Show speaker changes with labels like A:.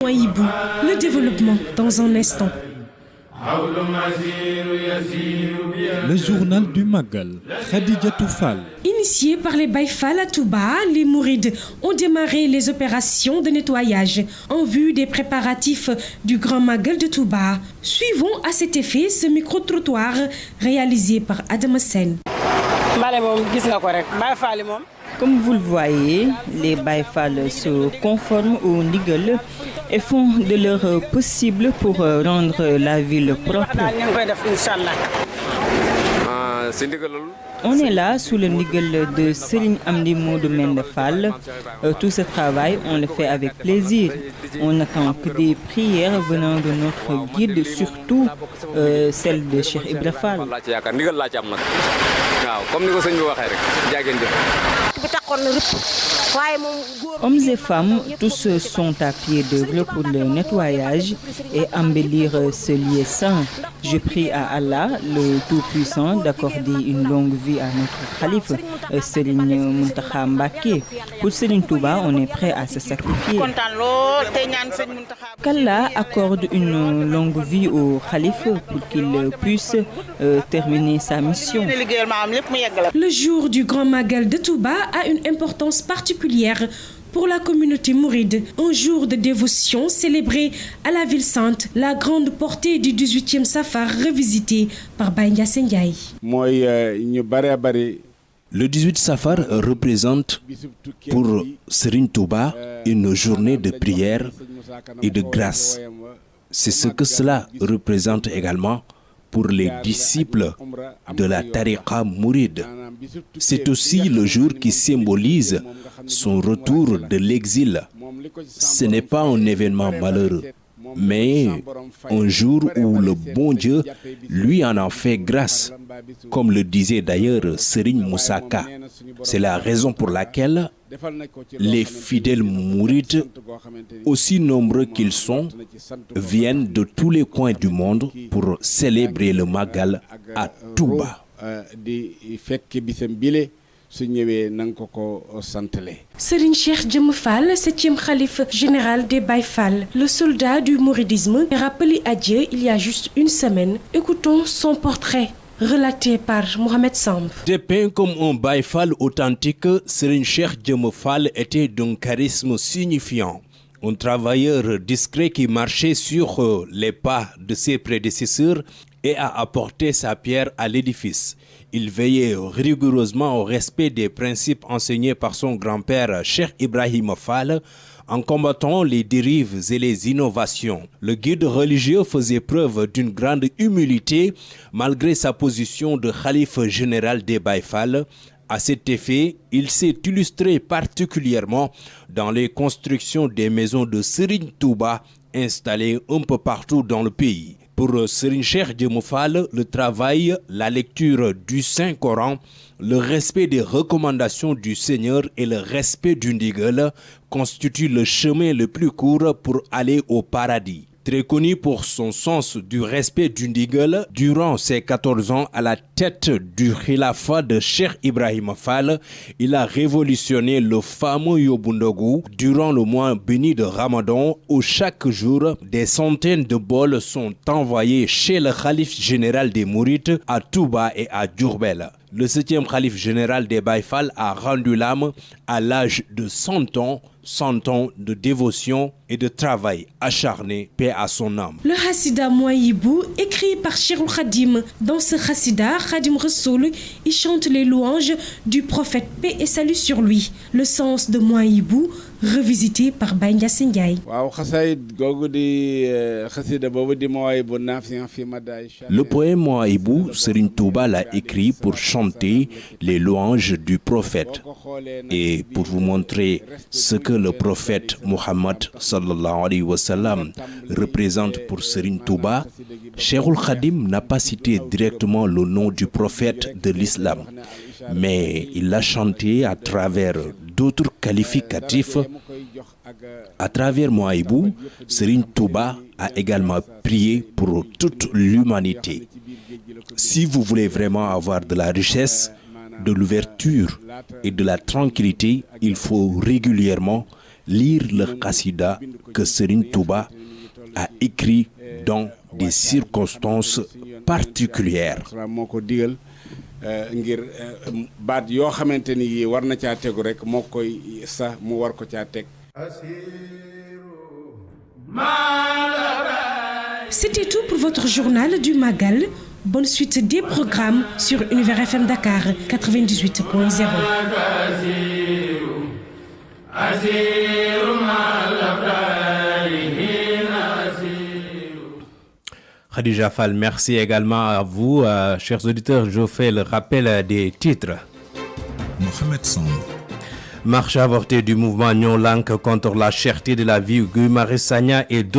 A: Mouaïbou, le développement dans un instant.
B: Le journal du Magal, Khadijatou Fall.
A: Initiés par les Baye Fall à Touba, les Mourides ont démarré les opérations de nettoyage en vue des préparatifs du Grand Magal de Touba. Suivons à cet effet ce micro-trottoir réalisé par Adama Sen.
C: Comme vous le voyez, les Baye Fall se conforment au ndigal et font de leur possible pour rendre la ville propre. On est là sous le ndigal de Serigne Amdi Modou Mende Fall. Tout ce travail, on le fait avec plaisir. On n'attend que des prières venant de notre guide, surtout celle de Cheikh Ibra Fall. Hommes et femmes, tous sont à pied d'œuvre pour le nettoyage et embellir ce lieu saint. Je prie à Allah, le Tout-Puissant, d'accorder une longue vie à notre calife, Serigne Mountakha Mbacké. Pour Serigne Touba, on est prêt à se sacrifier. Qu'Allah accorde une longue vie au calife pour qu'il puisse terminer sa mission.
A: Le jour du Grand Magal de Touba a une importance particulière pour la communauté mouride, un jour de dévotion célébré à la ville sainte, la grande portée du 18e Safar revisité par Baye Ndiassé Ndiaye.
D: Le 18 Safar représente pour Serigne Touba une journée de prière et de grâce. C'est ce que cela représente également pour les disciples de la tariqa mouride. C'est aussi le jour qui symbolise son retour de l'exil. Ce n'est pas un événement malheureux, mais un jour où le bon Dieu lui en a fait grâce, comme le disait d'ailleurs Serigne Moussa Ka. C'est la raison pour laquelle les fidèles mourides, aussi nombreux qu'ils sont, viennent de tous les coins du monde pour célébrer le Magal à Touba.
A: Serigne Cheikh Djem Fall, 7e khalife général des Baye Fall, le soldat du mouridisme, est rappelé à Dieu il y a juste une semaine. Écoutons son portrait. Relaté par Mohamed Samb.
D: Dépeint comme un Baye Fall authentique, Serigne Cheikh Djem Fall était d'un charisme signifiant. Un travailleur discret qui marchait sur les pas de ses prédécesseurs et a apporté sa pierre à l'édifice. Il veillait rigoureusement au respect des principes enseignés par son grand-père Cheikh Ibrahim Fall, en combattant les dérives et les innovations. Le guide religieux faisait preuve d'une grande humilité malgré sa position de khalife général des Baye Fall. À cet effet, il s'est illustré particulièrement dans les constructions des maisons de Serigne Touba installées un peu partout dans le pays. Pour Serigne Cheikh Djem Fall, le travail, la lecture du Saint-Coran, le respect des recommandations du Seigneur et le respect du ndigal constituent le chemin le plus court pour aller au paradis. Très connu pour son sens du respect du ndigal, durant ses 14 ans à la tête du khilafa de Cheikh Ibrahim Fall, il a révolutionné le fameux Yobundogu durant le mois béni de Ramadan où chaque jour, des centaines de bols sont envoyés chez le khalife général des Mourides à Touba et à Diourbel. Le 7e khalife général des Baye Fall a rendu l'âme à l'âge de 100 ans de dévotion et de travail acharné, paix à son âme.
A: Le Hassida Mouaïbou, écrit par Cheikhoul Khadim. Dans ce Hassida, Khadim Rassoul, il chante les louanges du prophète, paix et salut sur lui. Le sens de Mouaïbou, revisité par Baye Ndiassé Ndiaye.
D: Le poème Mouaïbou, Serigne Touba l'a écrit pour chanter les louanges du prophète. Et pour vous montrer ce que le prophète Muhammad sallallahu alayhi wa sallam représente pour Serigne Touba, Cheikhoul Khadim n'a pas cité directement le nom du prophète de l'islam, mais il l'a chanté à travers d'autres qualificatifs. À travers Mouaïbou, Serigne Touba a également prié pour toute l'humanité. Si vous voulez vraiment avoir de la richesse, de l'ouverture et de la tranquillité, il faut régulièrement lire le Khassida que Serigne Touba a écrit dans des circonstances particulières.
E: moo ko digal ngir baat yoo xamante ni yi war na caa tegu rek moo koy sax mu war ko caa teg.
A: C'était tout pour votre journal du Magal. Bonne suite des programmes sur Univers FM Dakar 98.0.
D: Khadija Fall, merci également à vous. Chers auditeurs, je fais le rappel des titres.
F: Mohamed Samb.
D: Marche avortée du mouvement Nyon Lank contre la cherté de la vie, Guy Marius Sagna et d'autres.